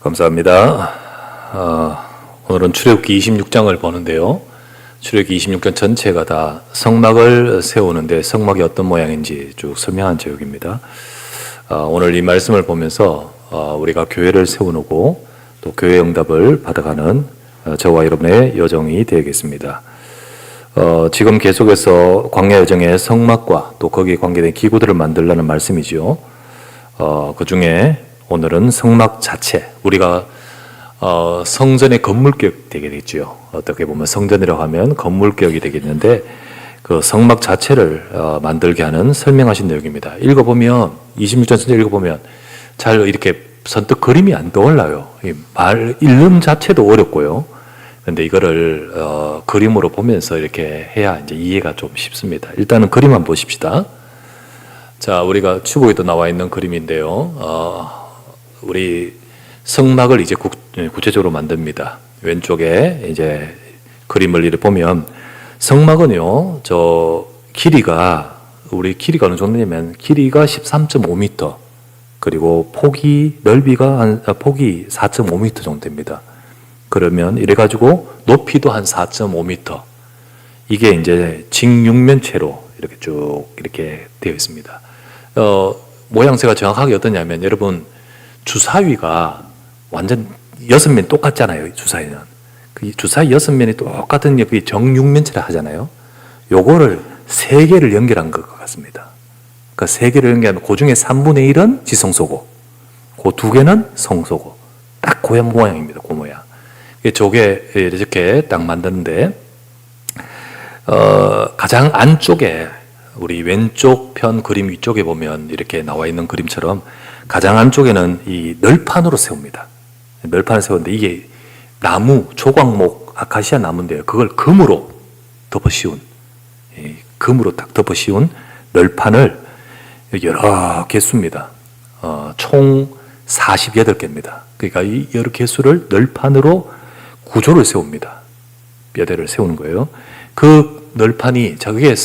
감사합니다. 오늘은 출애굽기 26장을 보는데요. 출애굽기 26장 전체가 다 성막을 세우는데 성막이 어떤 모양인지 쭉 설명한 제목입니다. 오늘 이 말씀을 보면서 우리가 교회를 세우고 또 교회 응답을 받아가는 저와 여러분의 여정이 되겠습니다. 지금 계속해서 광야 여정의 성막과 또 거기에 관계된 기구들을 만들라는 말씀이죠. 그 중에 오늘은 성막 자체, 우리가 성전의 건물격 되게 되죠. 어떻게 보면 성전이라고 하면 건물격이 되겠는데 그 성막 자체를 만들게 하는 설명하신 내용입니다. 읽어보면 26장 전체 읽어보면 잘 이렇게 선뜻 그림이 안 떠올라요. 말 읽는 자체도 어렵고요. 그런데 이거를 그림으로 보면서 이렇게 해야 이제 이해가 좀 쉽습니다. 일단은 그림 한번 보십시다. 자, 우리가 추보에도 나와 있는 그림인데요. 우리 성막을 이제 구체적으로 만듭니다. 왼쪽에 이제 그림을 이렇게 보면 성막은요, 우리 길이가 어느 정도냐면 길이가 13.5m, 그리고 넓이가 폭이 4.5m 정도 됩니다. 그러면 이래가지고 높이도 한 4.5m. 이게 이제 직육면체로 이렇게 쭉 이렇게 되어 있습니다. 모양새가 정확하게 어떠냐면 여러분 주사위가 완전 6면 똑같잖아요. 주사위는 그 주사위 6면이 똑같은 그 정육면체라 하잖아요. 요거를 3개를 연결한 것 같습니다. 그러니까 3개를 연결하면 그 중에 3분의 1은 지성소고 그 2개는 성소고 딱 그 모양입니다. 그 모양. 저게 이렇게 딱 만드는데 가장 안쪽에 우리 왼쪽 편 그림 위쪽에 보면 이렇게 나와 있는 그림처럼 가장 안쪽에는 이 널판으로 세웁니다. 널판을 세우는데 이게 나무, 조각목, 아카시아 나무인데요. 그걸 금으로 덮어 씌운, 금으로 딱 덮어 씌운 널판을 여러 개수입니다. 총 48개입니다. 그러니까 이 여러 개수를 널판으로 구조를 세웁니다. 뼈대를 세우는 거예요. 그 널판이 저게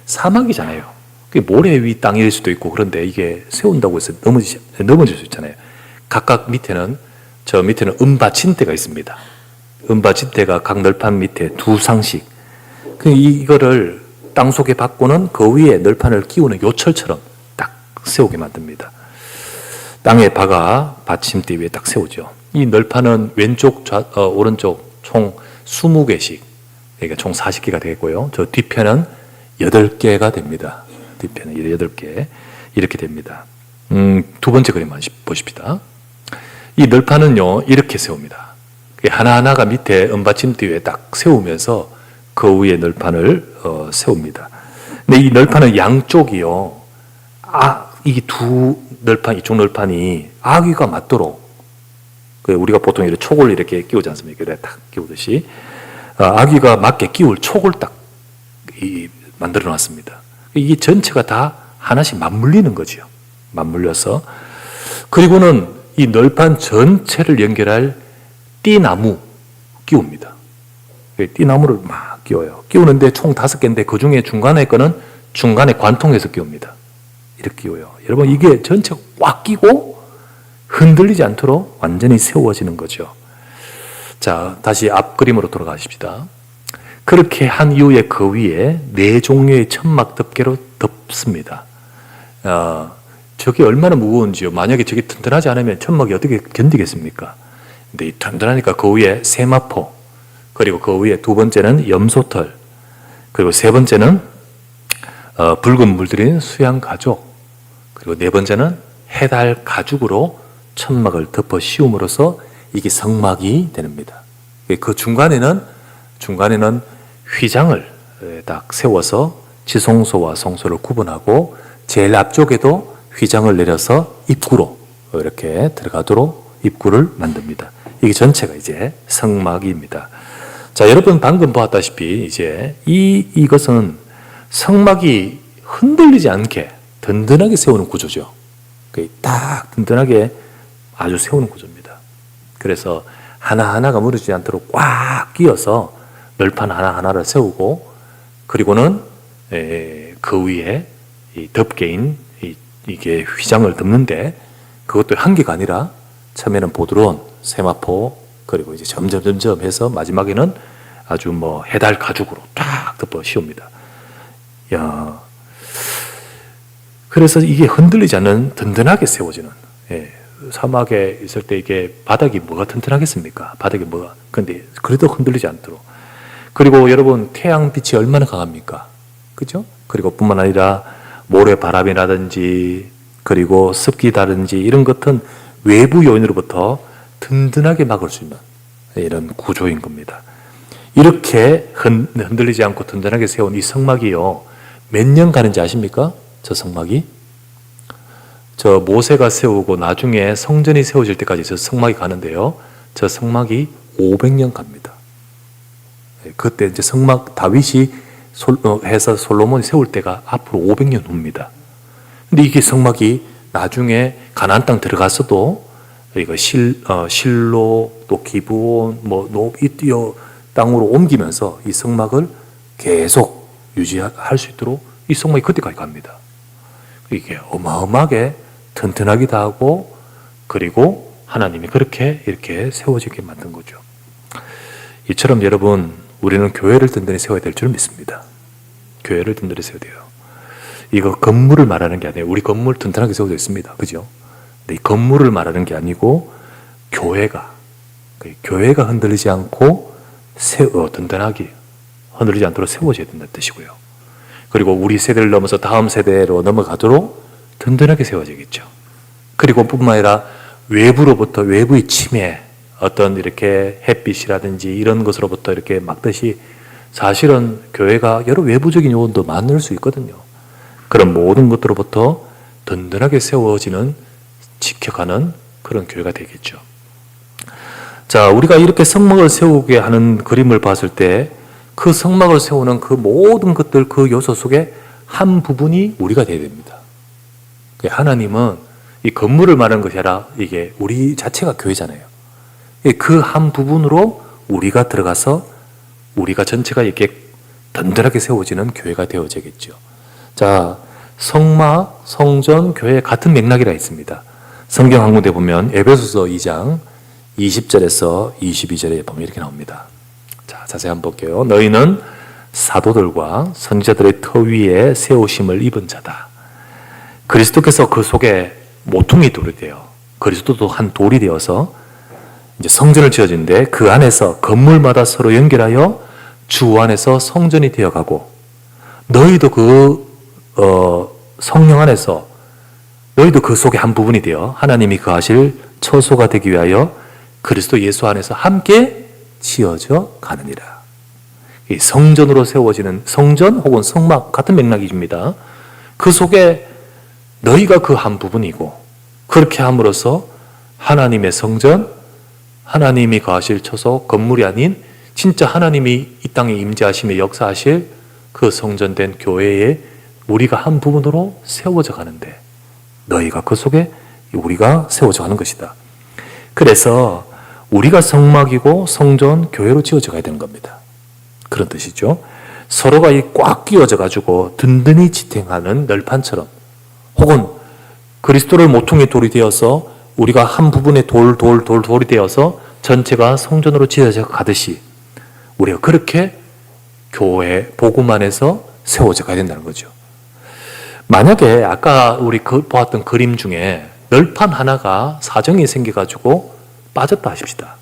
사막이잖아요. 그게 모래 위 땅일 수도 있고 그런데 이게 세운다고 해서 넘어질 수 있잖아요. 각각 밑에는 은받침대가 있습니다. 은받침대가 각 널판 밑에 2상씩. 이거를 땅속에 박고는 그 위에 널판을 끼우는 요철처럼 딱 세우게 만듭니다. 땅에 박아 받침대 위에 딱 세우죠. 이 널판은 왼쪽, 오른쪽 총 20개씩, 그러니까 총 40개가 되겠고요. 저 뒤편은 8개가 됩니다. 뒤편은 8개. 이렇게 됩니다. 두 번째 그림 보십시다. 이 널판은요, 이렇게 세웁니다. 하나하나가 밑에 은받침대 위에 딱 세우면서 그 위에 널판을 세웁니다. 근데 이 널판은 양쪽이요, 이쪽 널판이 아귀가 맞도록, 우리가 보통 이렇게 촉을 이렇게 끼우지 않습니까? 이렇게 딱 끼우듯이 아귀가 맞게 끼울 촉을 딱 만들어 놨습니다. 이게 전체가 다 하나씩 맞물리는 거죠. 맞물려서. 그리고는 이 널판 전체를 연결할 띠나무 끼웁니다. 띠나무를 막 끼워요. 끼우는데 총 5개인데 그 중에 중간에 거는 중간에 관통해서 끼웁니다. 이렇게 끼워요. 여러분, 이게 전체가 꽉 끼고 흔들리지 않도록 완전히 세워지는 거죠. 자, 다시 앞 그림으로 돌아가십시다. 그렇게 한 이후에 그 위에 4종류의 천막 덮개로 덮습니다. 저게 얼마나 무거운지요. 만약에 저게 튼튼하지 않으면 천막이 어떻게 견디겠습니까? 근데 이 튼튼하니까 그 위에 세마포, 그리고 그 위에 2번째는 염소털, 그리고 3번째는 붉은 물들인 수양 가죽, 그리고 4번째는 해달 가죽으로 천막을 덮어 씌움으로써 이게 성막이 됩니다. 그 중간에는 휘장을 딱 세워서 지성소와 성소를 구분하고 제일 앞쪽에도 휘장을 내려서 입구로 이렇게 들어가도록 입구를 만듭니다. 이게 전체가 이제 성막입니다. 자, 여러분 방금 보았다시피 이제 이것은 성막이 흔들리지 않게 든든하게 세우는 구조죠. 딱 든든하게 아주 세우는 구조입니다. 그래서 하나하나가 무너지지 않도록 꽉 끼어서 널판 하나하나를 세우고, 그리고는 그 위에 이 덮개인 이게 휘장을 덮는데 그것도 한 개가 아니라 처음에는 보드론, 세마포, 그리고 이제 점점 해서 마지막에는 아주 뭐 해달 가죽으로 쫙 덮어 씌웁니다. 야, 그래서 이게 흔들리지 않는 든든하게 세워지는, 예, 사막에 있을 때 이게 바닥이 뭐가 튼튼하겠습니까? 바닥이 뭐가, 근데 그래도 흔들리지 않도록. 그리고 여러분, 태양빛이 얼마나 강합니까? 그죠? 그리고 뿐만 아니라 모래바람이라든지 그리고 습기다든지 이런 것은 외부 요인으로부터 든든하게 막을 수 있는 이런 구조인 겁니다. 이렇게 흔들리지 않고 든든하게 세운 이 성막이요, 몇 년 가는지 아십니까? 저 성막이? 저 모세가 세우고 나중에 성전이 세워질 때까지 저 성막이 가는데요, 저 성막이 500년 갑니다. 그때 이제 성막 다윗이 해서 솔로몬이 세울 때가 앞으로 500년 후입니다. 근데 이게 성막이 나중에 가나안 땅 들어가서도 이거 실로 또 기브온 이디오 땅으로 옮기면서 이 성막을 계속 유지할 수 있도록 이 성막이 그때까지 갑니다. 이게 어마어마하게 튼튼하기도 하고, 그리고 하나님이 그렇게 이렇게 세워지게 만든 거죠. 이처럼 여러분, 우리는 교회를 든든히 세워야 될 줄 믿습니다. 교회를 든든히 세워야 돼요. 이거 건물을 말하는 게 아니에요. 우리 건물 튼튼하게 세워져 있습니다. 그죠? 근데 이 건물을 말하는 게 아니고 교회가 흔들리지 않고 든든하게 흔들리지 않도록 세워져야 된다는 뜻이고요. 그리고 우리 세대를 넘어서 다음 세대로 넘어가도록 든든하게 세워지겠죠. 그리고 뿐만 아니라 외부로부터, 외부의 침해, 어떤 이렇게 햇빛이라든지 이런 것으로부터 이렇게 막듯이 사실은 교회가 여러 외부적인 요인도 많을 수 있거든요. 그런 모든 것들로부터 든든하게 세워지는, 지켜가는 그런 교회가 되겠죠. 자, 우리가 이렇게 성막을 세우게 하는 그림을 봤을 때 그 성막을 세우는 그 모든 것들, 그 요소 속에 한 부분이 우리가 되어야 됩니다. 하나님은 이 건물을 말하는 것이 아니라 이게 우리 자체가 교회잖아요. 그 한 부분으로 우리가 들어가서 우리가 전체가 이렇게 든든하게 세워지는 교회가 되어지겠죠. 자, 성막, 성전, 교회 같은 맥락이라 있습니다. 성경 한 군데 보면 에베소서 2장 20절에서 22절에 보면 이렇게 나옵니다. 자, 자세히 한번 볼게요. 너희는 사도들과 선지자들의 터 위에 세우심을 입은 자다. 그리스도께서 그 속에 모퉁이 돌이 되어, 그리스도도 한 돌이 되어서 이제 성전을 지어지는데 그 안에서 건물마다 서로 연결하여 주 안에서 성전이 되어가고, 너희도 성령 안에서 너희도 그 속에 한 부분이 되어 하나님이 거하실 처소가 되기 위하여 그리스도 예수 안에서 함께 지어져 가느니라. 이 성전으로 세워지는 성전 혹은 성막 같은 맥락입니다. 그 속에 너희가 그 한 부분이고, 그렇게 함으로써 하나님의 성전, 하나님이 거하실 처소, 건물이 아닌 진짜 하나님이 이 땅에 임재하시며 역사하실 그 성전된 교회에 우리가 한 부분으로 세워져 가는데, 너희가 그 속에 우리가 세워져 가는 것이다. 그래서 우리가 성막이고 성전, 교회로 지어져 가야 되는 겁니다. 그런 뜻이죠. 서로가 꽉 끼워져 가지고 든든히 지탱하는 널판처럼, 혹은 그리스도를 모퉁이 돌이 되어서 우리가 한 부분의 돌이 되어서 전체가 성전으로 지어져 가듯이 우리가 그렇게 교회, 복음 안에서 세워져 가야 된다는 거죠. 만약에 아까 우리 보았던 그림 중에 널판 하나가 사정이 생겨가지고 빠졌다 하십시다.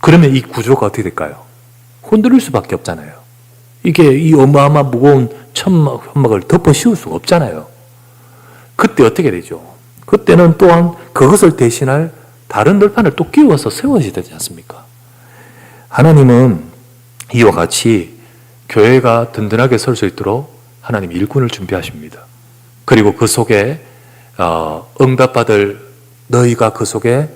그러면 이 구조가 어떻게 될까요? 흔들릴 수밖에 없잖아요. 이게 이 어마어마한 무거운 천막을 덮어 씌울 수가 없잖아요. 그때 어떻게 되죠? 그때는 또한 그것을 대신할 다른 널판을 또 끼워서 세워져야 되지 않습니까? 하나님은 이와 같이 교회가 든든하게 설 수 있도록 하나님 일꾼을 준비하십니다. 그리고 그 속에 응답받을 너희가 그 속에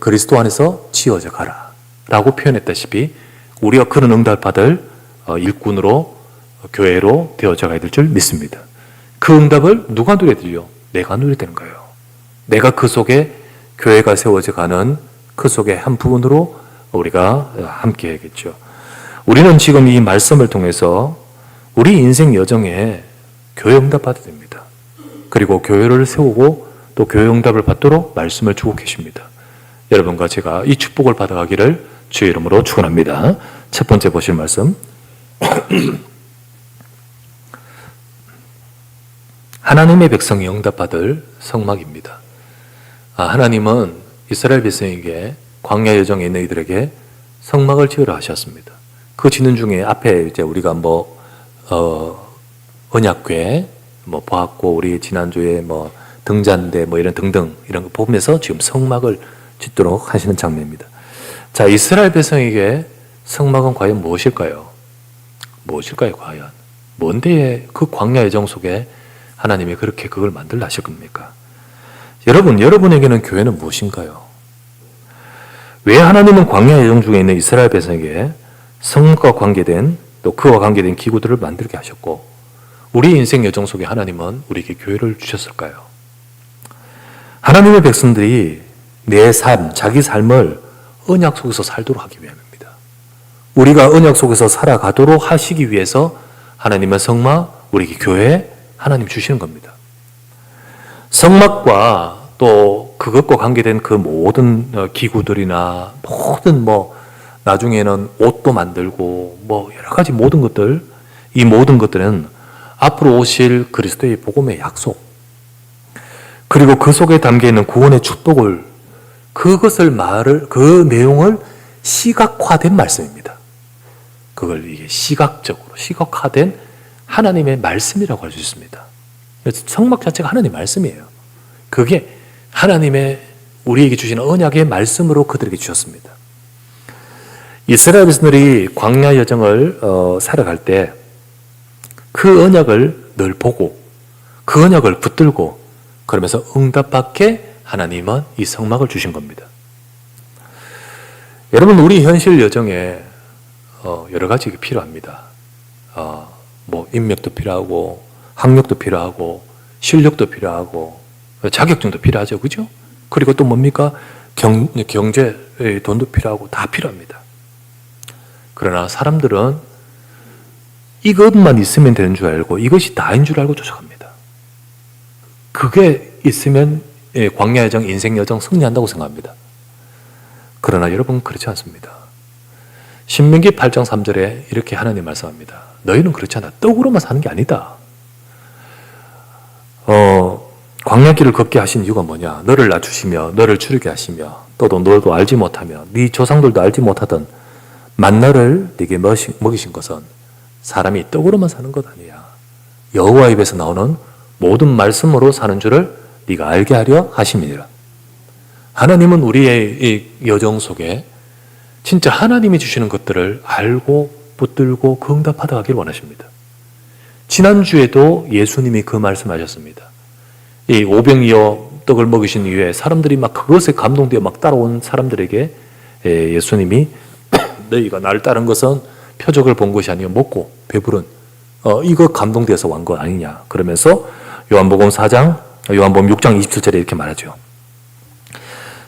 그리스도 안에서 지어져 가라 라고 표현했다시피 우리가 그런 응답받을 일꾼으로 교회로 되어져 가야 될 줄 믿습니다. 그 응답을 누가 누려야 되죠? 내가 누려야 되는 거예요. 내가 그 속에 교회가 세워져 가는 그 속에 한 부분으로 우리가 함께 해야겠죠. 우리는 지금 이 말씀을 통해서 우리 인생 여정에 교회 응답 받아야 됩니다. 그리고 교회를 세우고 또 교회 응답을 받도록 말씀을 주고 계십니다. 여러분과 제가 이 축복을 받아가기를 주의 이름으로 축원합니다. 첫 번째 보실 말씀. 하나님의 백성이 응답받을 성막입니다. 하나님은 이스라엘 백성에게 광야 여정에 있는 이들에게 성막을 지으라 하셨습니다. 그 짓는 중에 앞에 이제 우리가 언약궤 보았고, 우리 지난주에 등잔대 이런 등등 이런 거 보면서 지금 성막을 짓도록 하시는 장면입니다. 자, 이스라엘 백성에게 성막은 과연 무엇일까요? 무엇일까요, 과연? 뭔데 그 광야 여정 속에 하나님이 그렇게 그걸 만들라 하실 겁니까? 여러분에게는 교회는 무엇인가요? 왜 하나님은 광야 여정 중에 있는 이스라엘 백성에게 성막과 관계된, 또 그와 관계된 기구들을 만들게 하셨고, 우리 인생 여정 속에 하나님은 우리에게 교회를 주셨을까요? 하나님의 백성들이 내 삶, 자기 삶을 언약 속에서 살도록 하기 위함입니다. 우리가 언약 속에서 살아가도록 하시기 위해서 하나님은 성막, 우리에게 교회, 하나님 주시는 겁니다. 성막과 또 그것과 관계된 그 모든 기구들이나 모든 나중에는 옷도 만들고 여러 가지 모든 것들, 이 모든 것들은 앞으로 오실 그리스도의 복음의 약속, 그리고 그 속에 담겨있는 구원의 축복을, 그 내용을 시각화된 말씀입니다. 그걸 이게 시각화된 하나님의 말씀이라고 할 수 있습니다. 성막 자체가 하나님의 말씀이에요. 그게 하나님의 우리에게 주시는 언약의 말씀으로 그들에게 주셨습니다. 이스라엘 백성들이 광야 여정을 살아갈 때 그 언약을 늘 보고 그 언약을 붙들고 그러면서 응답받게 하나님은 이 성막을 주신 겁니다. 여러분, 우리 현실 여정에 여러 가지 필요합니다. 인맥도 필요하고 학력도 필요하고 실력도 필요하고 자격증도 필요하죠, 그죠? 그리고 또 뭡니까? 경제, 돈도 필요하고 다 필요합니다. 그러나 사람들은 이것만 있으면 되는 줄 알고 이것이 다인 줄 알고 쫓아갑니다. 그게 있으면 광야 여정, 인생 여정 승리한다고 생각합니다. 그러나 여러분, 그렇지 않습니다. 신명기 8장 3절에 이렇게 하나님 말씀합니다. 너희는 그렇지 않아. 떡으로만 사는 게 아니다. 광야길을 걷게 하신 이유가 뭐냐? 너를 낮추시며 너를 추르게 하시며 또도 너도 알지 못하며 네 조상들도 알지 못하던 만나를 네게 먹이신 것은 사람이 떡으로만 사는 것 아니야. 여호와 입에서 나오는 모든 말씀으로 사는 줄을 네가 알게 하려 하심이니라. 하나님은 우리의 이 여정 속에 진짜 하나님이 주시는 것들을 알고 붙들고 그 응답하다 가길 원하십니다. 지난주에도 예수님이 그 말씀하셨습니다. 이 오병이어 떡을 먹이신 이후에 사람들이 막 그것에 감동되어 막 따라온 사람들에게 예수님이 너희가 나를 따른 것은 표적을 본 것이 아니요 먹고 배부른 이거 감동돼서 온 거 아니냐. 그러면서 요한복음 6장 27절에 이렇게 말하죠.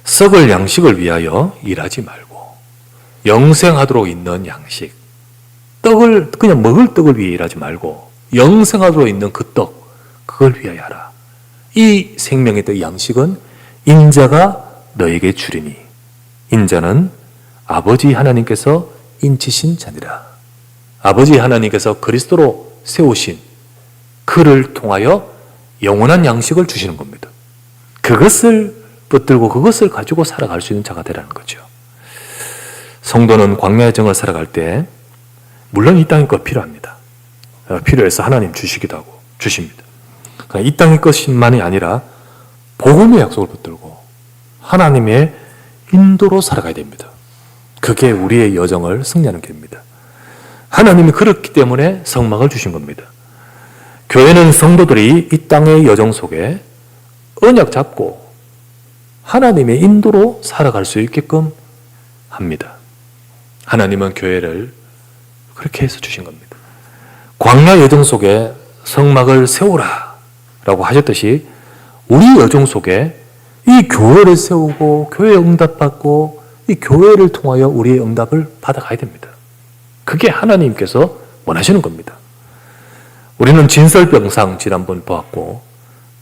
썩을 양식을 위하여 일하지 말고 영생하도록 있는 양식, 떡을 그냥 먹을 떡을 위해 일하지 말고 영생하도록 있는 그 떡, 그걸 위하여 하라. 이 생명의 떡 양식은 인자가 너에게 주리니 인자는 아버지 하나님께서 인치신 자니라. 아버지 하나님께서 그리스도로 세우신 그를 통하여 영원한 양식을 주시는 겁니다. 그것을 붙들고 그것을 가지고 살아갈 수 있는 자가 되라는 거죠. 성도는 광야 여정을 살아갈 때 물론 이 땅의 것 필요합니다. 필요해서 하나님 주시기도 하고 주십니다. 이 땅의 것만이 아니라 복음의 약속을 붙들고 하나님의 인도로 살아가야 됩니다. 그게 우리의 여정을 승리하는 길입니다. 하나님이 그렇기 때문에 성막을 주신 겁니다. 교회는 성도들이 이 땅의 여정 속에 언약 잡고 하나님의 인도로 살아갈 수 있게끔 합니다. 하나님은 교회를 그렇게 해서 주신 겁니다. 광야 여정 속에 성막을 세우라 라고 하셨듯이 우리 여정 속에 이 교회를 세우고 교회에 응답받고 이 교회를 통하여 우리의 응답을 받아가야 됩니다. 그게 하나님께서 원하시는 겁니다. 우리는 진설병상 지난번 보았고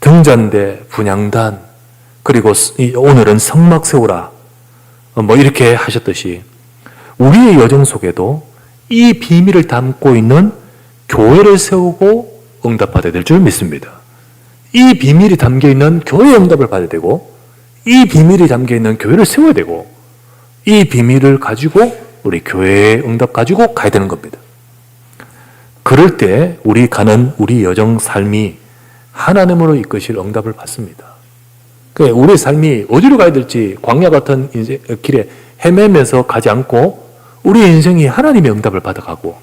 등잔대, 분향단, 그리고 오늘은 성막 세우라. 이렇게 하셨듯이 우리의 여정 속에도 이 비밀을 담고 있는 교회를 세우고 응답받아야 될 줄 믿습니다. 이 비밀이 담겨 있는 교회의 응답을 받아야 되고, 이 비밀이 담겨 있는 교회를 세워야 되고, 이 비밀을 가지고 우리 교회의 응답 가지고 가야 되는 겁니다. 그럴 때 우리 여정 삶이 하나님으로 이끄실 응답을 받습니다. 우리 삶이 어디로 가야 될지 광야 같은 길에 헤매면서 가지 않고 우리의 인생이 하나님의 응답을 받아가고,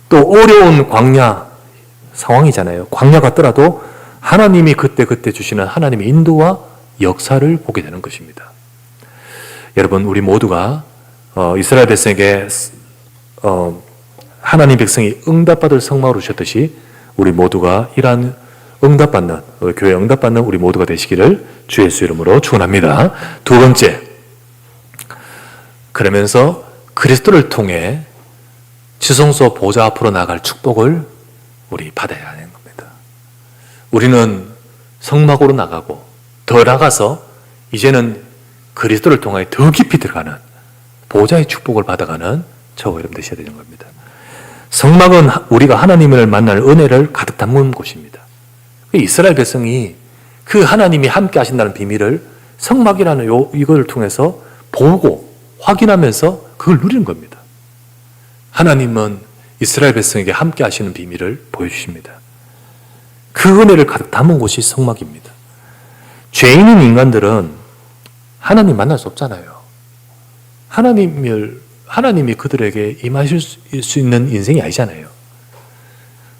또 어려운 광야 상황이잖아요. 광야 같더라도 하나님이 그때 주시는 하나님의 인도와 역사를 보게 되는 것입니다. 여러분, 우리 모두가 이스라엘 백성에게 하나님 백성이 응답받을 성막으로 주셨듯이 우리 모두가 이러한 응답받는, 교회 응답받는 우리 모두가 되시기를 주 예수 이름으로 축원합니다. 두 번째, 그러면서 그리스도를 통해 지성소 보좌 앞으로 나갈 축복을 우리 받아야 하는 겁니다. 우리는 성막으로 나가고 더 나가서 이제는 그리스도를 통해 더 깊이 들어가는 보좌의 축복을 받아가는 저와 여러분 되셔야 되는 겁니다. 성막은 우리가 하나님을 만날 은혜를 가득 담은 곳입니다. 이스라엘 백성이 그 하나님이 함께 하신다는 비밀을 성막이라는 이걸 통해서 보고 확인하면서 그걸 누리는 겁니다. 하나님은 이스라엘 백성에게 함께 하시는 비밀을 보여주십니다. 그 은혜를 가득 담은 곳이 성막입니다. 죄인인 인간들은 하나님 만날 수 없잖아요. 하나님이 그들에게 임하실 수 있는 인생이 아니잖아요.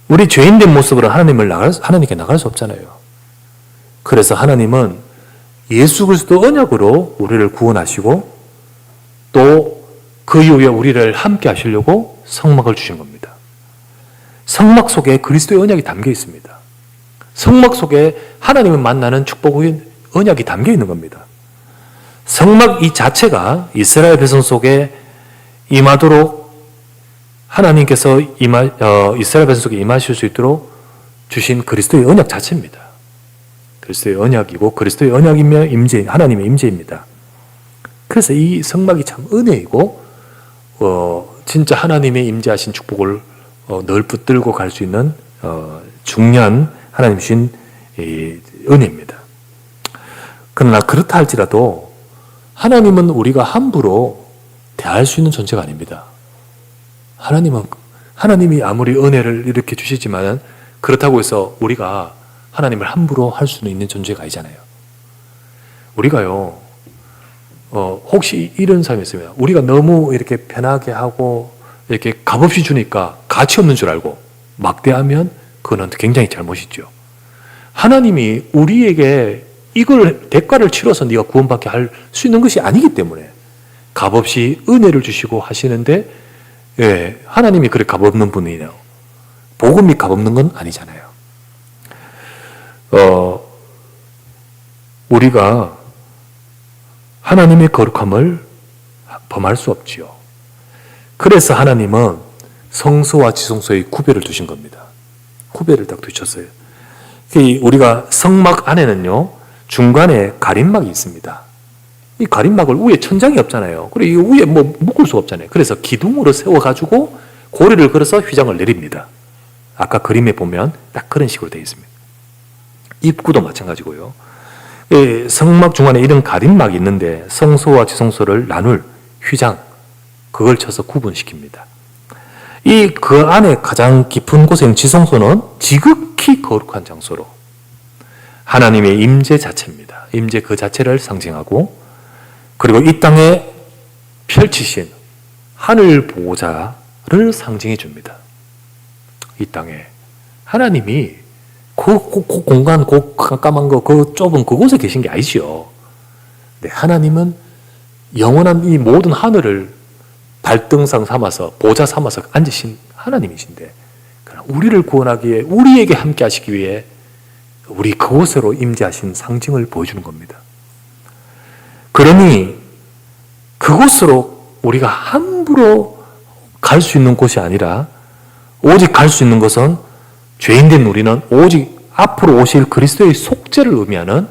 우리 죄인된 모습으로 하나님께 나갈 수 없잖아요. 그래서 하나님은 예수 그리스도 언약으로 우리를 구원하시고 또 그 이후에 우리를 함께 하시려고 성막을 주신 겁니다. 성막 속에 그리스도의 언약이 담겨 있습니다. 성막 속에 하나님을 만나는 축복의 언약이 담겨 있는 겁니다. 성막 이 자체가 이스라엘 백성 속에 임하도록 하나님께서 이스라엘 백성 속에 임하실 수 있도록 주신 그리스도의 언약 자체입니다. 그리스도의 언약이고 그리스도의 언약이며 하나님의 임재입니다. 그래서 이 성막이 참 은혜이고 진짜 하나님의 임재하신 축복을 늘 붙들고 갈 수 있는 중요한 하나님 주신 은혜입니다. 그러나 그렇다 할지라도 하나님은 우리가 함부로 대할 수 있는 존재가 아닙니다. 하나님이 아무리 은혜를 이렇게 주시지만 그렇다고 해서 우리가 하나님을 함부로 할 수는 있는 존재가 아니잖아요. 우리가요, 혹시 이런 사람이 있으면 우리가 너무 이렇게 편하게 하고 이렇게 값없이 주니까 가치 없는 줄 알고 막대하면 그건 굉장히 잘못이죠. 하나님이 우리에게 이걸 대가를 치러서 네가 구원받게 할 수 있는 것이 아니기 때문에 값없이 은혜를 주시고 하시는데, 하나님이 그렇게 값없는 분이네요. 복음이 값없는 건 아니잖아요. 우리가 하나님의 거룩함을 범할 수 없지요. 그래서 하나님은 성소와 지성소의 구별을 두신 겁니다. 구별을 딱 두셨어요. 우리가 성막 안에는요, 중간에 가림막이 있습니다. 이 가림막을 위에 천장이 없잖아요. 그리고 이 위에 묶을 수가 없잖아요. 그래서 기둥으로 세워가지고 고리를 걸어서 휘장을 내립니다. 아까 그림에 보면 딱 그런 식으로 되어 있습니다. 입구도 마찬가지고요. 성막 중간에 이런 가림막이 있는데 성소와 지성소를 나눌 휘장, 그걸 쳐서 구분시킵니다. 그 안에 가장 깊은 곳에 있는 지성소는 지극히 거룩한 장소로 하나님의 임재 자체입니다. 임재 그 자체를 상징하고, 그리고 이 땅에 펼치신 하늘 보호자를 상징해 줍니다. 이 땅에 하나님이 그 공간, 그 깜깜한 거, 그 좁은 그곳에 계신 게 아니죠. 네, 하나님은 영원한 이 모든 하늘을 발등상 삼아서, 보좌 삼아서 앉으신 하나님이신데, 우리를 구원하기에, 우리에게 함께 하시기 위해 우리 그곳으로 임재하신 상징을 보여주는 겁니다. 그러니 그곳으로 우리가 함부로 갈 수 있는 곳이 아니라, 오직 갈 수 있는 것은 죄인된 우리는 오직 앞으로 오실 그리스도의 속죄를 의미하는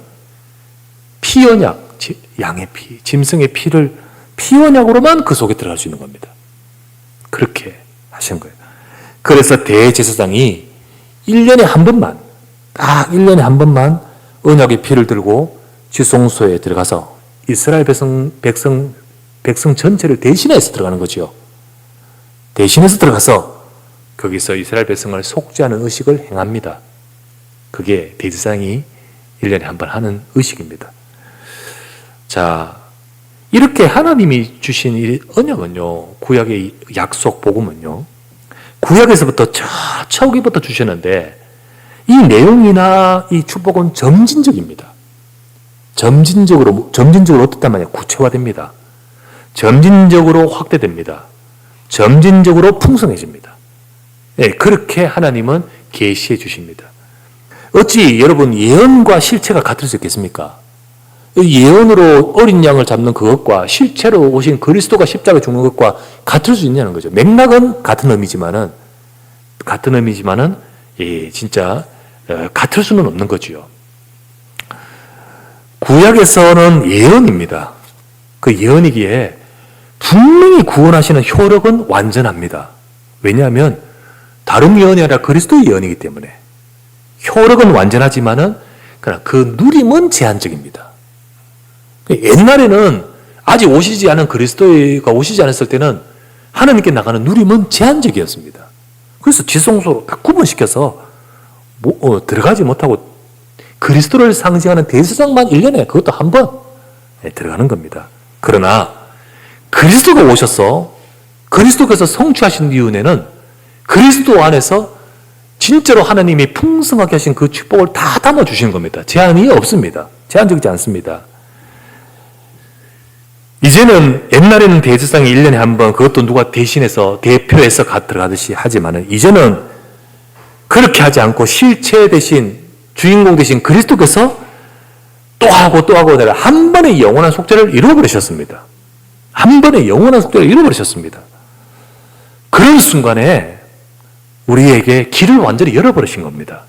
피 언약, 양의 피, 짐승의 피를 피 언약으로만 그 속에 들어갈 수 있는 겁니다. 그렇게 하신 거예요. 그래서 대제사장이 1년에 한 번만, 딱 1년에 한 번만 언약의 피를 들고 지성소에 들어가서 이스라엘 백성 전체를 대신해서 들어가는 거죠. 대신해서 들어가서 거기서 이스라엘 백성을 속죄하는 의식을 행합니다. 그게 대제사장이 1년에 한 번 하는 의식입니다. 자, 이렇게 하나님이 주신 이 언약은요, 구약의 약속, 복음은요, 구약에서부터 처음부터 주셨는데 이 내용이나 이 축복은 점진적입니다. 점진적으로 어떻단 말이에요? 구체화됩니다. 점진적으로 확대됩니다. 점진적으로 풍성해집니다. 네, 그렇게 하나님은 계시해 주십니다. 어찌 여러분 예언과 실체가 같을 수 있겠습니까? 예언으로 어린 양을 잡는 그것과 실체로 오신 그리스도가 십자가에 죽는 것과 같을 수 있냐는 거죠. 맥락은 같은 의미지만은 예, 진짜 같을 수는 없는 거지요. 구약에서는 예언입니다. 그 예언이기에 분명히 구원하시는 효력은 완전합니다. 왜냐하면 다른 예언이 아니라 그리스도의 예언이기 때문에 효력은 완전하지만은 그러나 그 누림은 제한적입니다. 옛날에는 아직 오시지 않은 그리스도가 오시지 않았을 때는 하나님께 나가는 누림은 제한적이었습니다. 그래서 지성소로 딱 구분시켜서 들어가지 못하고 그리스도를 상징하는 대제사장만 1년에 그것도 한 번 들어가는 겁니다. 그러나 그리스도가 오셔서 그리스도께서 성취하신 이후에는 그리스도 안에서 진짜로 하나님이 풍성하게 하신 그 축복을 다 담아주시는 겁니다. 제한이 없습니다. 제한적이지 않습니다. 이제는 옛날에는 대제사장이 1년에 한 번 그것도 누가 대신해서 대표해서 들어가듯이 하지만은 이제는 그렇게 하지 않고 실체 대신 주인공 대신 그리스도께서 또 하고 내가 한 번의 영원한 속죄를 이루어버리셨습니다. 한 번의 영원한 속죄를 이루어버리셨습니다. 그런 순간에 우리에게 길을 완전히 열어버리신 겁니다.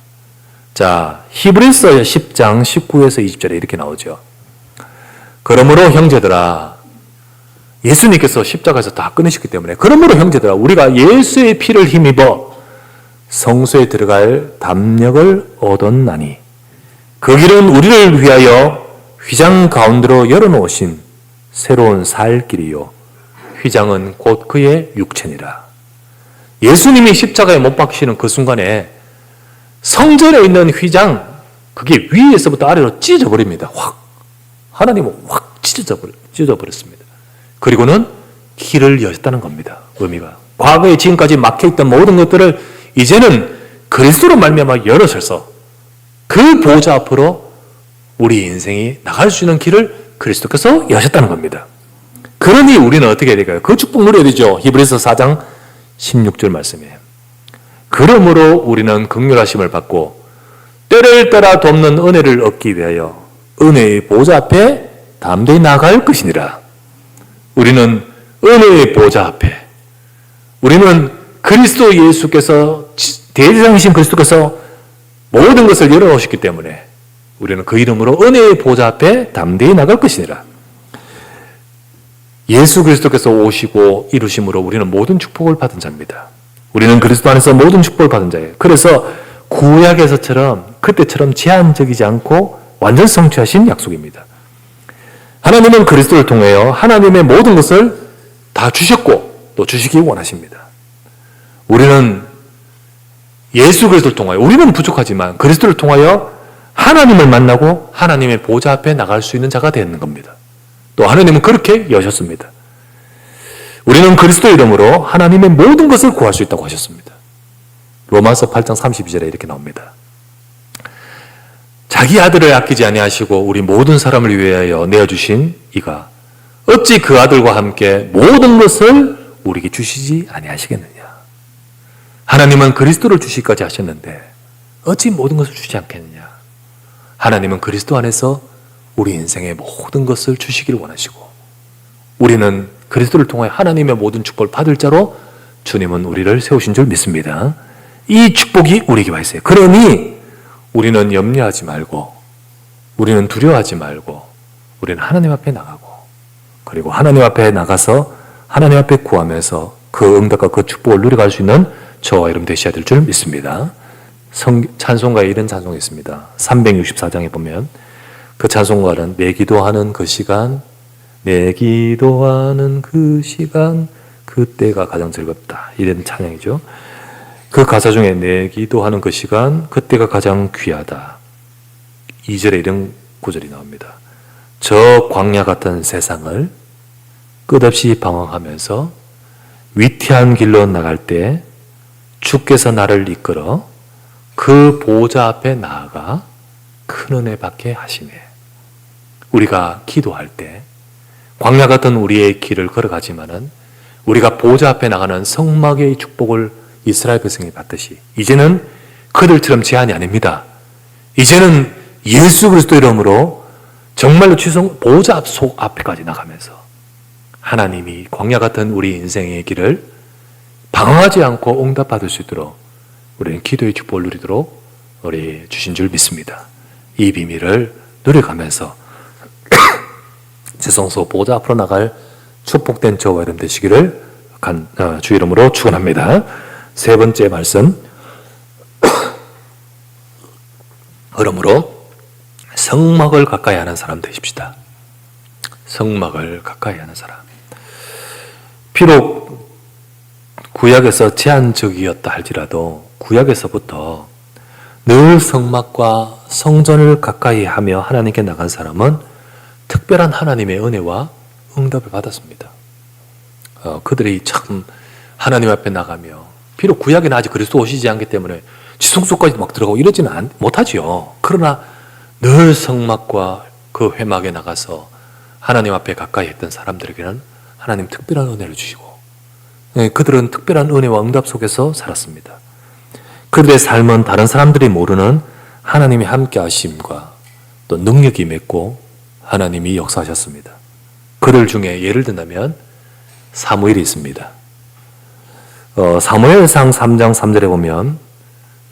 자, 히브리서 10장 19에서 20절에 이렇게 나오죠. 그러므로 형제들아, 예수님께서 십자가에서 다 끊으셨기 때문에 그러므로 형제들아, 우리가 예수의 피를 힘입어 성소에 들어갈 담력을 얻었나니 그 길은 우리를 위하여 휘장 가운데로 열어놓으신 새로운 살 길이요 휘장은 곧 그의 육체니라. 예수님이 십자가에 못 박히시는 그 순간에 성전에 있는 휘장, 그게 위에서부터 아래로 찢어져 버립니다. 확. 하나님은 확 찢어져 버렸습니다. 그리고는 길을 여셨다는 겁니다. 의미가. 과거에 지금까지 막혀있던 모든 것들을 이제는 그리스도로 말미암아 열어서서 그 보좌 앞으로 우리 인생이 나갈 수 있는 길을 그리스도께서 여셨다는 겁니다. 그러니 우리는 어떻게 해야 될까요? 그 축복 누려야 되죠. 히브리서 4장 16절 말씀이에요. 그러므로 우리는 긍휼하심을 받고 때를 따라 돕는 은혜를 얻기 위하여 은혜의 보좌 앞에 담대히 나아갈 것이니라. 우리는 은혜의 보좌 앞에, 우리는 그리스도 예수께서, 대제사장이신 그리스도께서 모든 것을 열어놓으셨기 때문에 우리는 그 이름으로 은혜의 보좌 앞에 담대히 나갈 것이니라. 예수 그리스도께서 오시고 이루심으로 우리는 모든 축복을 받은 자입니다. 우리는 그리스도 안에서 모든 축복을 받은 자예요. 그래서 구약에서처럼 그때처럼 제한적이지 않고 완전 성취하신 약속입니다. 하나님은 그리스도를 통하여 하나님의 모든 것을 다 주셨고 또 주시기 원하십니다. 우리는 예수 그리스도를 통하여, 우리는 부족하지만 그리스도를 통하여 하나님을 만나고 하나님의 보좌 앞에 나갈 수 있는 자가 되는 겁니다. 또 하나님은 그렇게 여셨습니다. 우리는 그리스도 이름으로 하나님의 모든 것을 구할 수 있다고 하셨습니다. 로마서 8장 32절에 이렇게 나옵니다. 자기 아들을 아끼지 아니하시고 우리 모든 사람을 위하여 내어주신 이가 어찌 그 아들과 함께 모든 것을 우리에게 주시지 아니하시겠느냐. 하나님은 그리스도를 주시기까지 하셨는데 어찌 모든 것을 주지 않겠느냐. 하나님은 그리스도 안에서 우리 인생의 모든 것을 주시기를 원하시고 우리는 그리스도를 통해 하나님의 모든 축복을 받을 자로 주님은 우리를 세우신 줄 믿습니다. 이 축복이 우리에게 와 있어요. 그러니 우리는 염려하지 말고, 우리는 두려워하지 말고, 우리는 하나님 앞에 나가고, 그리고 하나님 앞에 나가서 하나님 앞에 구하면서 그 응답과 그 축복을 누려갈 수 있는 저와 여러분 되셔야 될 줄 믿습니다. 찬송가에 이런 찬송이 있습니다. 364장에 보면 그 찬송가는 내 기도하는 그 시간, 내 기도하는 그 시간, 그때가 가장 즐겁다. 이런 찬양이죠. 그 가사 중에 내 기도하는 그 시간, 그때가 가장 귀하다. 2절에 이런 구절이 나옵니다. 저 광야 같은 세상을 끝없이 방황하면서 위태한 길로 나갈 때 주께서 나를 이끌어 그 보좌 앞에 나아가 큰 은혜 받게 하시네. 우리가 기도할 때 광야 같은 우리의 길을 걸어가지만은 우리가 보좌 앞에 나가는 성막의 축복을 이스라엘 백성이 받듯이 이제는 그들처럼 제한이 아닙니다. 이제는 예수 그리스도 이름으로 정말로 보좌 앞에까지 나가면서 하나님이 광야 같은 우리 인생의 길을 방황하지 않고 응답받을 수 있도록 우리는 기도의 축복을 누리도록 우리 주신 줄 믿습니다. 이 비밀을 누려가면서 지성소 보좌 앞으로 나갈 축복된 저와 여러분 되시기를 주 이름으로 축원합니다. 세 번째 말씀, 그러므로 성막을 가까이 하는 사람 되십시다. 성막을 가까이 하는 사람. 비록 구약에서 제한적이었다 할지라도 구약에서부터 늘 성막과 성전을 가까이 하며 하나님께 나간 사람은 특별한 하나님의 은혜와 응답을 받았습니다. 그들이 참 하나님 앞에 나가며 비록 구약에는 아직 그리스도 오시지 않기 때문에 지성소까지 막 들어가고 이러지는 못하지요. 그러나 늘 성막과 그 회막에 나가서 하나님 앞에 가까이 했던 사람들에게는 하나님 특별한 은혜를 주시고 그들은 특별한 은혜와 응답 속에서 살았습니다. 그들의 삶은 다른 사람들이 모르는 하나님이 함께 하심과 또 능력이 맺고 하나님이 역사하셨습니다. 그들 중에 예를 든다면 사무엘이 있습니다. 사무엘상 3장 3절에 보면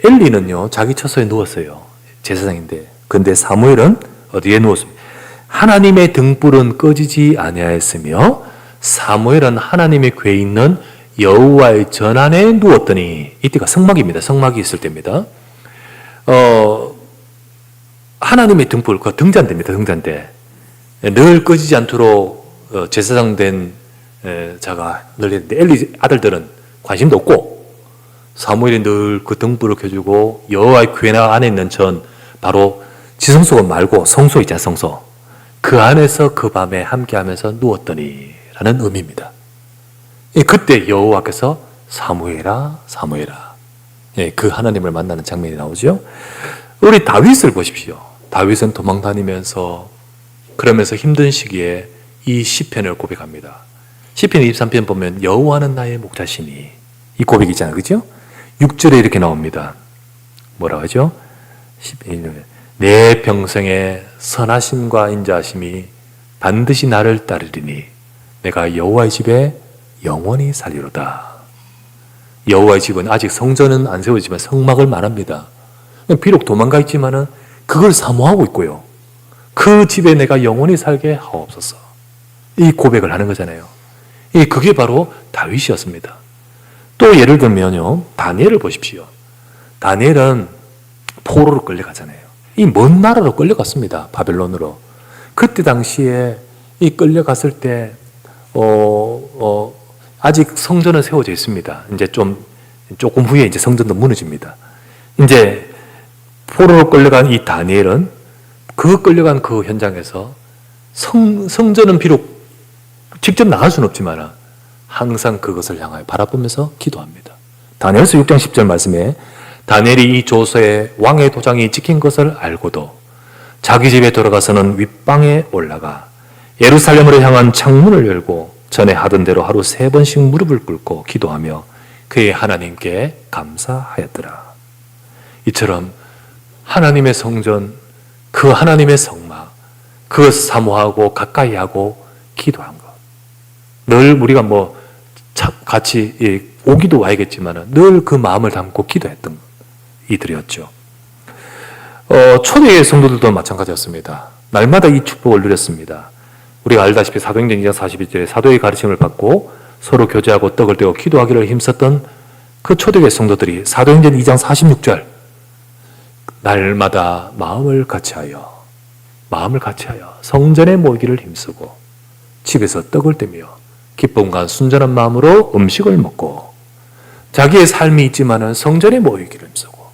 엘리는요 자기 처소에 누웠어요. 제사장인데. 근데 사무엘은 어디에 누웠습니까? 하나님의 등불은 꺼지지 아니하였으며 사무엘은 하나님의 궤에 있는 여호와의 전안에 누웠더니, 이때가 성막입니다. 성막이 있을 때입니다. 하나님의 등불, 그 등잔대입니다. 등잔대. 늘 꺼지지 않도록 제사장 된 자가 늘 했는데 엘리 아들들은 관심도 없고 사무엘이 늘 그 등불을 켜주고 여호와의 궤 안에 있는 전, 바로 지성소가 말고 성소 있잖아요. 성소. 그 안에서 그 밤에 함께하면서 누웠더니 라는 의미입니다. 그때 여호와께서 사무엘아 사무엘아, 그 하나님을 만나는 장면이 나오죠. 우리 다윗을 보십시오. 다윗은 도망 다니면서 그러면서 힘든 시기에 이 시편을 고백합니다. 시편 23편 보면 여호와는 나의 목자시니, 이 고백이 있잖아요. 그죠? 6절에 이렇게 나옵니다. 뭐라고 하죠? 내 평생에 선하심과 인자하심이 반드시 나를 따르리니 내가 여호와의 집에 영원히 살리로다. 여호와의 집은 아직 성전은 안 세워지지만 성막을 말합니다. 비록 도망가 있지만은 그걸 사모하고 있고요. 그 집에 내가 영원히 살게 하옵소서. 이 고백을 하는 거잖아요. 그게 바로 다윗이었습니다. 또 예를 들면요, 다니엘을 보십시오. 다니엘은 포로로 끌려가잖아요. 이 먼 나라로 끌려갔습니다. 바벨론으로. 그때 당시에 이 끌려갔을 때 아직 성전은 세워져 있습니다. 이제 조금 후에 이제 성전도 무너집니다. 이제 포로로 끌려간 이 다니엘은 그 끌려간 그 현장에서 성전은 비록 직접 나갈 수는 없지만 항상 그것을 향하여 바라보면서 기도합니다. 다니엘서 6장 10절 말씀에 다니엘이 이 조서에 왕의 도장이 찍힌 것을 알고도 자기 집에 돌아가서는 윗방에 올라가 예루살렘으로 향한 창문을 열고 전에 하던 대로 하루 3번씩 무릎을 꿇고 기도하며 그의 하나님께 감사하였더라. 이처럼 하나님의 성전, 그 하나님의 성막, 그것 사모하고 가까이 하고 기도한 것. 늘 우리가 같이 오기도 와야겠지만 늘 그 마음을 담고 기도했던 것. 이들이었죠. 초대의 성도들도 마찬가지였습니다. 날마다 이 축복을 누렸습니다. 우리가 알다시피 사도행전 2장 42절에 사도의 가르침을 받고 서로 교제하고 떡을 떼고 기도하기를 힘썼던 그 초대교회 성도들이 사도행전 2장 46절 날마다 마음을 같이하여 성전에 모이기를 힘쓰고 집에서 떡을 떼며 기쁨과 순전한 마음으로 음식을 먹고 자기의 삶이 있지만은 성전에 모이기를 힘쓰고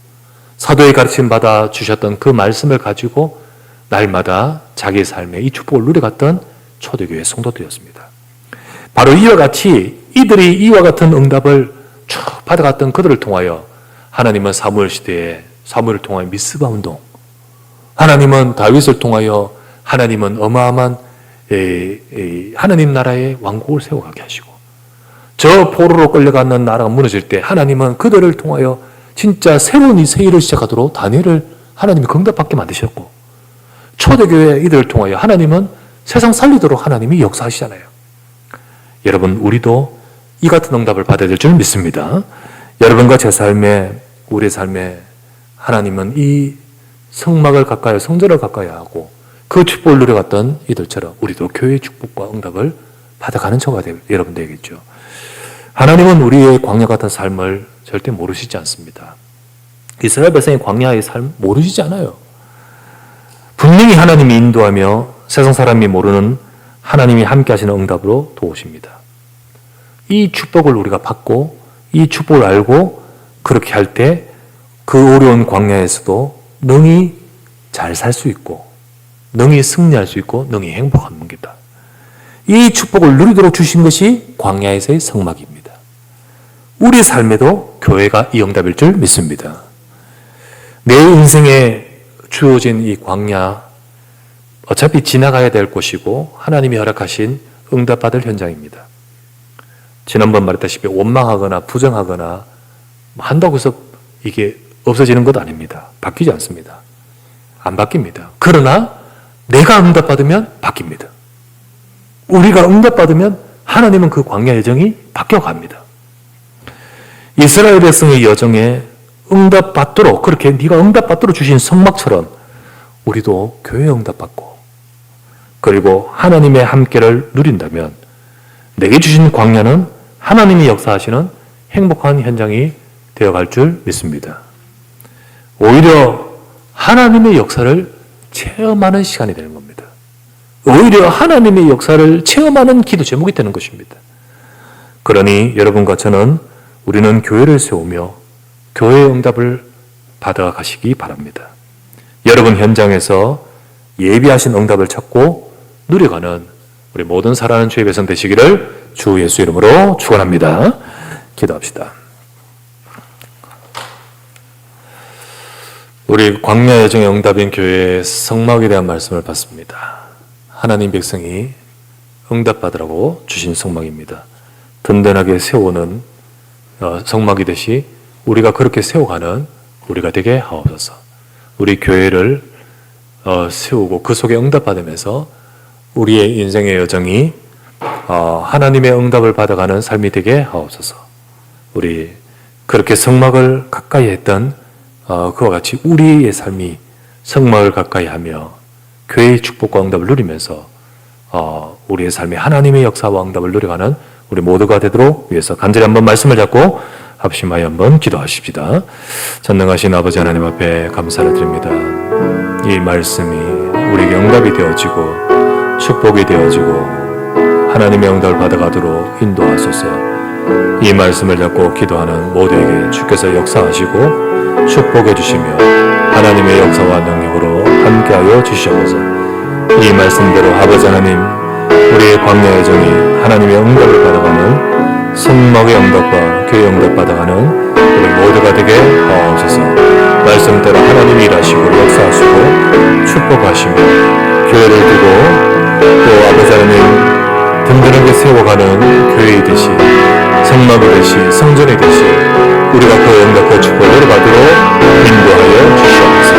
사도의 가르침 받아 주셨던 그 말씀을 가지고 날마다 자기의 삶에 이 축복을 누려갔던 초대교회 성도들이었습니다. 바로 이와 같이 이들이 이와 같은 응답을 쭉 받아갔던 그들을 통하여 하나님은 사무엘 시대에 사무엘을 통하여 미스바 운동, 하나님은 다윗을 통하여 하나님은 어마어마한 하나님 나라의 왕국을 세워가게 하시고 저 포로로 끌려가는 나라가 무너질 때 하나님은 그들을 통하여 진짜 새로운 이 세일을 시작하도록 다니엘을 하나님이 응답받게 만드셨고 초대교회 이들을 통하여 하나님은 세상 살리도록 하나님이 역사하시잖아요. 여러분 우리도 이 같은 응답을 받아야 될 줄 믿습니다. 여러분과 제 삶에 우리의 삶에 하나님은 이 성막을 가까이 성전을 가까이 하고 그 축복을 누려갔던 이들처럼 우리도 교회의 축복과 응답을 받아가는 저가 여러분 되겠죠. 하나님은 우리의 광야 같은 삶을 절대 모르시지 않습니다. 이스라엘 백성의 광야의 삶 모르시지 않아요. 분명히 하나님이 인도하며 세상 사람이 모르는 하나님이 함께 하시는 응답으로 도우십니다. 이 축복을 우리가 받고 이 축복을 알고 그렇게 할 때 그 어려운 광야에서도 능히 잘 살 수 있고 능히 승리할 수 있고 능히 행복한 겁니다. 이 축복을 누리도록 주신 것이 광야에서의 성막입니다. 우리 삶에도 교회가 이 응답일 줄 믿습니다. 내 인생에 주어진 이 광야 어차피 지나가야 될 곳이고 하나님이 허락하신 응답받을 현장입니다. 지난번 말했다시피 원망하거나 부정하거나 한다고 해서 이게 없어지는 것 아닙니다. 바뀌지 않습니다. 안 바뀝니다. 그러나 내가 응답받으면 바뀝니다. 우리가 응답받으면 하나님은 그 광야 여정이 바뀌어갑니다. 이스라엘 백성의 여정에 응답받도록 그렇게 네가 응답받도록 주신 성막처럼 우리도 교회 응답받고 그리고 하나님의 함께를 누린다면 내게 주신 광야는 하나님이 역사하시는 행복한 현장이 되어갈 줄 믿습니다. 오히려 하나님의 역사를 체험하는 시간이 되는 겁니다. 오히려 하나님의 역사를 체험하는 기도 제목이 되는 것입니다. 그러니 여러분과 저는 우리는 교회를 세우며 교회의 응답을 받아가시기 바랍니다. 여러분 현장에서 예비하신 응답을 찾고 누려가는 우리 모든 사랑하는 주의 백성 되시기를 주 예수 이름으로 축원합니다. 기도합시다. 우리 광야 여정의 응답인 교회의 성막에 대한 말씀을 받습니다. 하나님 백성이 응답받으라고 주신 성막입니다. 든든하게 세우는 성막이듯이 우리가 그렇게 세워가는 우리가 되게 하옵소서. 우리 교회를 세우고 그 속에 응답받으면서 우리의 인생의 여정이 하나님의 응답을 받아가는 삶이 되게 하옵소서. 우리 그렇게 성막을 가까이 했던 그와 같이 우리의 삶이 성막을 가까이 하며 교회의 축복과 응답을 누리면서 우리의 삶에 하나님의 역사와 응답을 누려가는 우리 모두가 되도록 위해서 간절히 한번 말씀을 잡고 합심하여 한번 기도하십시다. 전능하신 아버지 하나님 앞에 감사를 드립니다. 이 말씀이 우리에게 응답이 되어지고 축복이 되어지고 하나님의 응답을 받아가도록 인도하소서. 이 말씀을 잡고 기도하는 모두에게 주께서 역사하시고 축복해 주시며 하나님의 역사와 능력으로 함께하여 주시옵소서. 이 말씀대로 아버지 하나님 우리의 광야 여정이 하나님의 응답을 받아가는 성막의 응답과 교회 응답 받아가는 우리 모두가 되게 하옵소서. 말씀대로 하나님이 일하시고 역사하시고 축복하시며 교회를 두고 또 아버지 하나님 든든하게 세워가는 교회이듯이 성막이듯이 성전이듯이 우리가 그 응답과 축복을 받도록 인도하여 주시옵소서.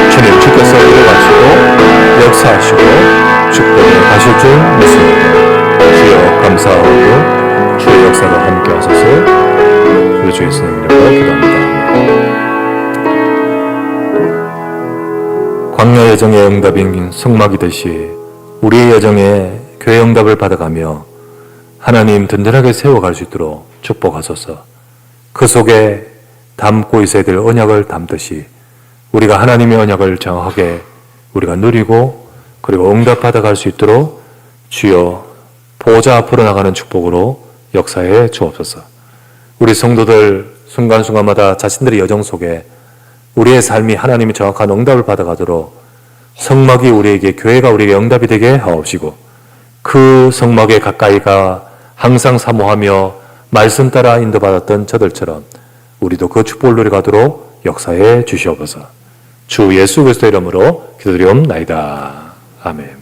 주님 주께서 이루어가시고 역사하시고 축복을 하실 줄 믿습니다. 주여 감사하고 주의 역사로 함께 하소서. 우리 주 예수님 이름으로 기도합니다. 광야 여정의 응답인 성막이듯이 우리의 여정에 교회 응답을 받아가며 하나님 든든하게 세워갈 수 있도록 축복하소서. 그 속에 담고 있어야 될 언약을 담듯이 우리가 하나님의 언약을 정확하게 우리가 누리고 그리고 응답받아갈 수 있도록 주여 보좌 앞으로 나가는 축복으로 역사해 주옵소서. 우리 성도들 순간순간마다 자신들의 여정 속에 우리의 삶이 하나님의 정확한 응답을 받아가도록 성막이 우리에게, 교회가 우리에게 응답이 되게 하옵시고 그 성막에 가까이가 항상 사모하며 말씀 따라 인도받았던 저들처럼 우리도 그 축복을 누려가도록 역사해 주시옵소서. 주 예수 그리스도 이름으로 기도드리옵나이다. 아멘.